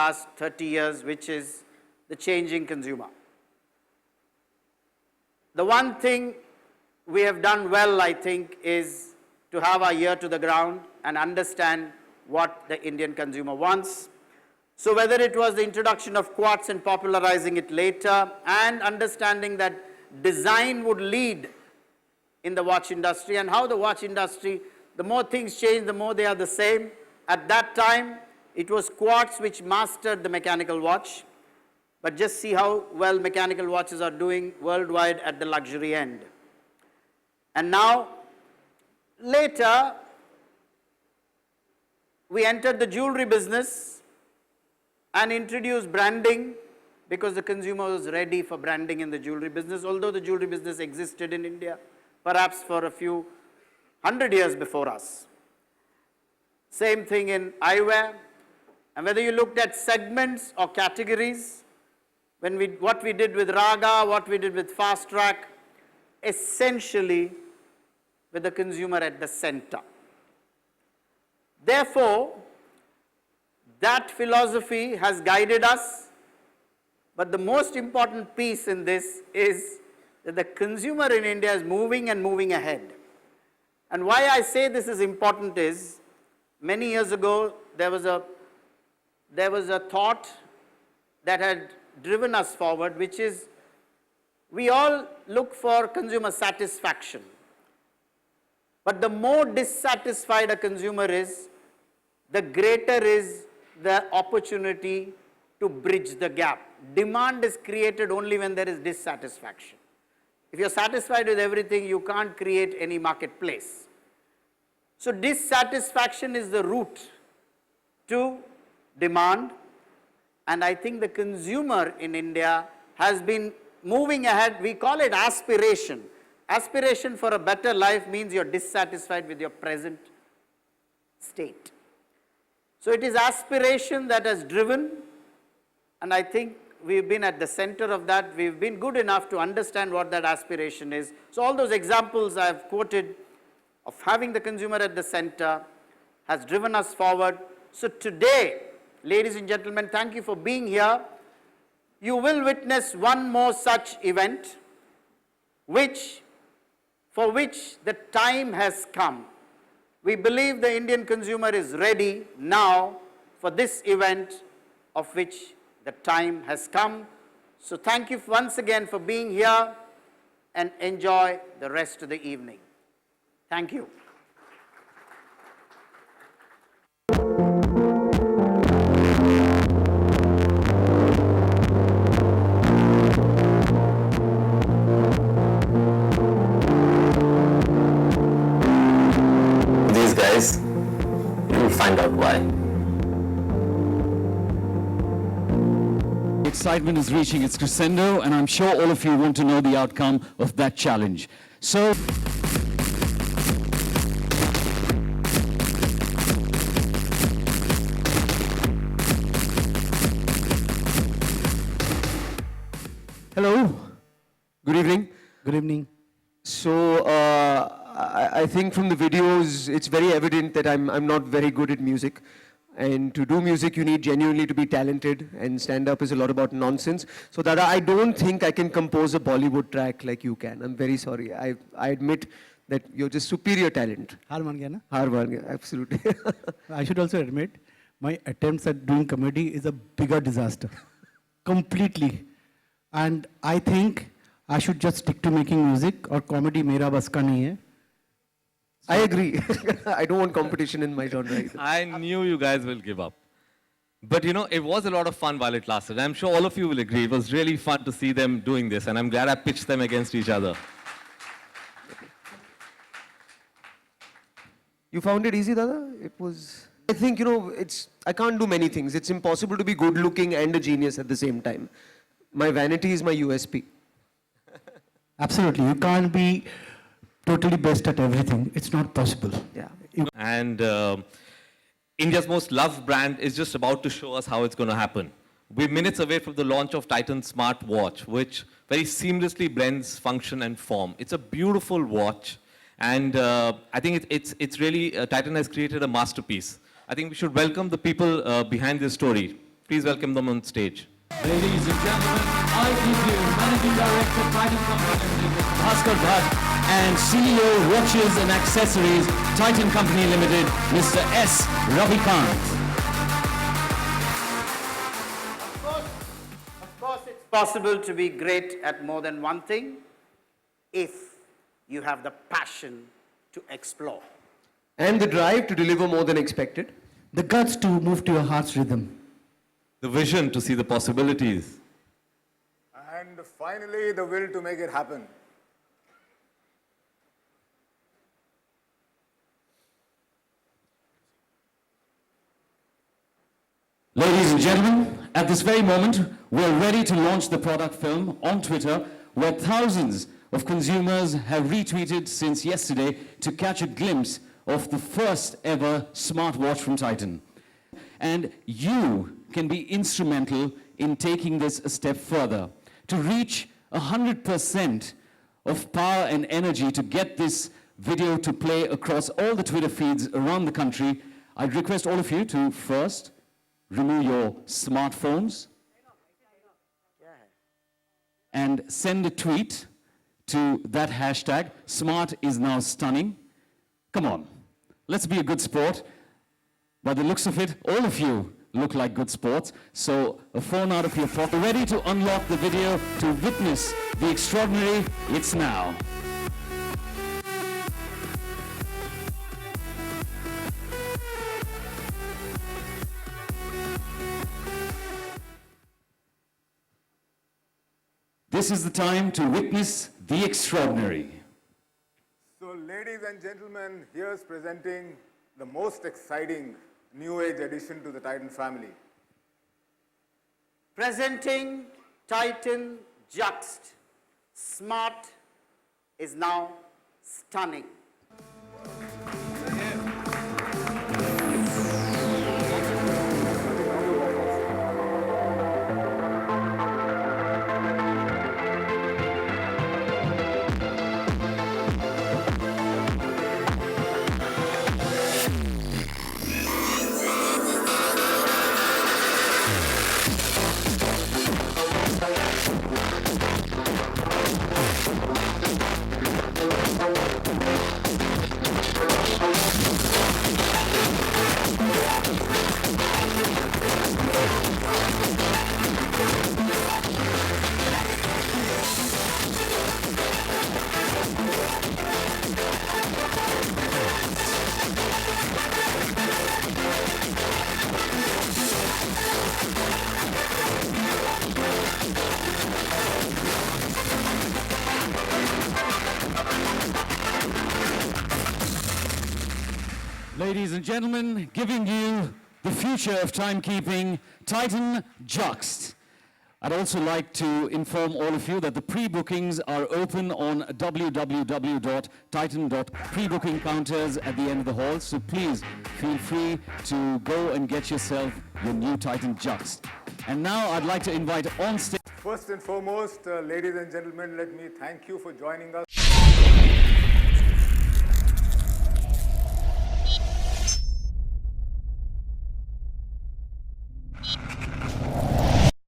last 30 years, which is the changing consumer. The one thing we have done well, I think, is to have our ear to the ground and understand what the Indian consumer wants. So whether it was the introduction of quartz and popularizing it later, and understanding that design would lead in the watch industry, and how the watch industry, the more things change, the more they are the same. At that time, it was quartz which mastered the mechanical watch. But just see how well mechanical watches are doing worldwide at the luxury end. And now, later, we entered the jewelry business and introduced branding, because the consumer was ready for branding in the jewelry business, although the jewelry business existed in India, perhaps for a few hundred years before us. Same thing in eyewear. And whether you looked at segments or categories, what we did with Raga, what we did with Fast Track, essentially with the consumer at the center. Therefore, that philosophy has guided us, but the most important piece in this is that the consumer in India is moving and moving ahead. And why I say this is important is, many years ago, there was a thought that had driven us forward, which is, we all look for consumer satisfaction. But the more dissatisfied a consumer is, the greater is the opportunity to bridge the gap. Demand is created only when there is dissatisfaction. If you're satisfied with everything, you can't create any marketplace. So dissatisfaction is the route to demand. And I think the consumer in India has been moving ahead. We call it aspiration. Aspiration for a better life means you're dissatisfied with your present state. So it is aspiration that has driven, and I think we've been at the center of that. We've been good enough to understand what that aspiration is. So all those examples I've quoted of having the consumer at the center has driven us forward. So today, ladies and gentlemen, thank you for being here. You will witness one more such event, for which the time has come. We believe the Indian consumer is ready now for this event, of which the time has come. So thank you once again for being here, and enjoy the rest of the evening. Thank you. Guys, you'll find out why. Excitement is reaching its crescendo, and I'm sure all of you want to know the outcome of that challenge. So, hello, good evening. Good evening. So, I think from the videos, it's very evident that I'm not very good at music. And to do music, you need genuinely to be talented, and stand-up is a lot about nonsense. So Dada, I don't think I can compose a Bollywood track like you can. I'm very sorry. I admit that you're just superior talent. Har man gaya na? Har man gaya, absolutely. I should also admit, my attempts at doing comedy is a bigger disaster. Completely. And I think I should just stick to making music, or comedy mera bas ka nahi hai. I agree. I don't want competition in my genre either. I knew you guys will give up. But you know, it was a lot of fun while it lasted. I'm sure all of you will agree. It was really fun to see them doing this, and I'm glad I pitched them against each other. You found it easy, Dada? It was... I think, you know, I can't do many things. It's impossible to be good looking and a genius at the same time. My vanity is my USP. Absolutely. You can't be totally best at everything. It's not possible. Yeah. And India's most loved brand is just about to show us how it's going to happen. We're minutes away from the launch of Titan Smart Watch, which very seamlessly blends function and form. It's a beautiful watch, and I think it's really, Titan has created a masterpiece. I think we should welcome the people behind this story. Please welcome them on stage. Ladies and gentlemen, I give you Managing Director, Titan Company Limited, Mr. Bhaskar Bhatt, and CEO, Watches and Accessories, Titan Company Limited, Mr. S. Ravikant. Of course, it's possible to be great at more than one thing if you have the passion to explore. And the drive to deliver more than expected. The guts to move to your heart's rhythm. The vision to see the possibilities. And finally, the will to make it happen. Ladies and gentlemen, at this very moment, we're ready to launch the product film on Twitter, where thousands of consumers have retweeted since yesterday to catch a glimpse of the first ever smartwatch from Titan. And you can be instrumental in taking this a step further. To reach 100% of power and energy to get this video to play across all the Twitter feeds around the country, I'd request all of you to first remove your smartphones and send a tweet to that hashtag, Smart is now stunning. Come on, let's be a good sport. By the looks of it, all of you look like good sports. So a phone out of your pocket, ready to unlock the video to witness the extraordinary. It's now. This is the time to witness the extraordinary. So, ladies and gentlemen, here's presenting the most exciting new age addition to the Titan family. Presenting Titan JUXT. Smart is now stunning. Ladies and gentlemen, giving you the future of timekeeping, Titan JUXT. I'd also like to inform all of you that the pre-bookings are open on www.titan.prebooking counters at the end of the hall, so please feel free to go and get yourself your new Titan JUXT. And now I'd like to invite on stage. First and foremost, ladies and gentlemen, let me thank you for joining us.